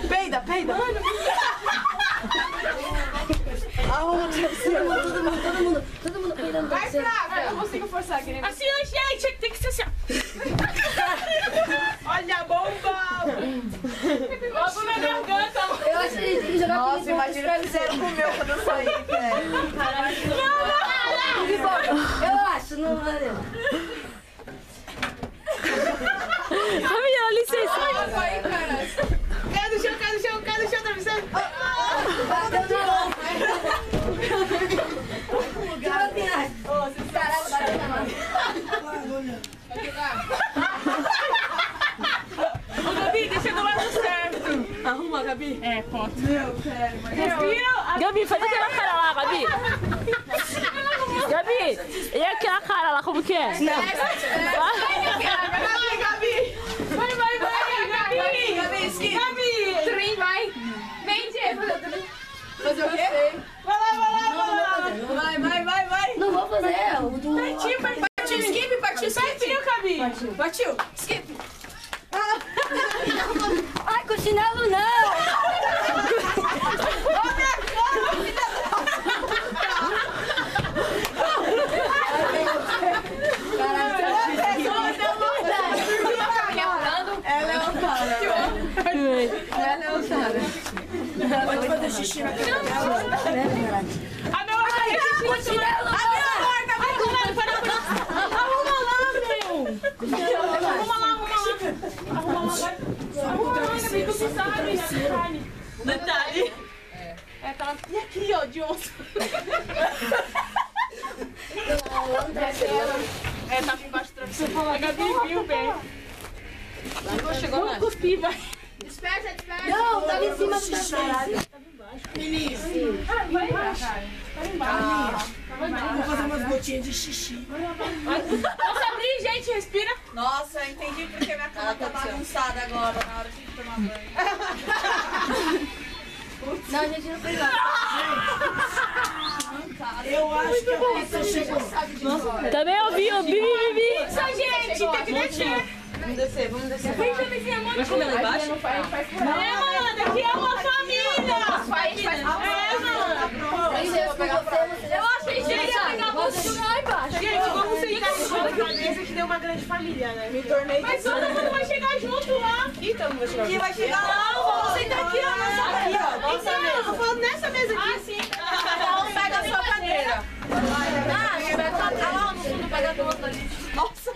Peida, peida. Arruma o travesseiro. Todo mundo peidando. Vai, Fraga. Eu não consigo forçar, querendo. Assim, ó, gente, tem que ser assim, ó. Olha a bomba. Logo na garganta. Eu acho que ele tem que jogar. Nossa, imagina o que fizeram com o meu quando eu saí, velho. Eu acho, não valeu. Camila, licença. Cai no chão, travesseiro. Bateu na mão. Caraca, bateu na mão. Ô, Gabi, deixa do lado certo. Arruma, Gabi. É, ponto. Respira. Gabi, faz aquela cara lá, Gabi. Gabi, e aquela cara lá, como que é? Gabi. Vai, Gabi. Gabi, esquiva. Gabi. Trim, vai. Vem, Diego. Fazer o quê? Vai lá. Vai. Não vou fazer. Partiu, skip. Gabi. Partiu. Skip. Ai, com chinelo não. Pode fazer xixi na cama dela. Ah, não, Com chinelo não. Arruma lá, Gabi, tu sabe, Detalhe. É, tá. E aqui, ó, de onça. É, tava embaixo do travesseiro. A Gabi viu, velho. Chegou mais. Cuspi, vai. Desperta. Não, tava em cima do travesseiro. Vai embaixo. Vou fazer umas gotinhas de xixi. Posso abrir, gente? Respira. Nossa, eu entendi porque minha cama tá bagunçada agora na hora de tomar banho. Não, a gente não fez nada. Eu acho que a polícia chegou. Também ouvi. Isso, gente, tem que descer. Vamos descer. Vem, Jamizinha, manda. Vai comer lá embaixo? Não, mana, aqui é uma família. Eu achei que ia pegar você lá embaixo. Gente, vamos sentar no chão daquela mesa que deu uma grande família, né? Me tornei. Mas todo mundo vai chegar junto lá. Ih, todo mundo vai chegar junto. E vai chegar lá, vamos sentar aqui, ó. Aqui, ó. Nossa Então, eu tô falando nessa mesa aqui. Ah, sim. Então pega a sua cadeira. Ah, vai lá no fundo, pega do outro ali. Nossa.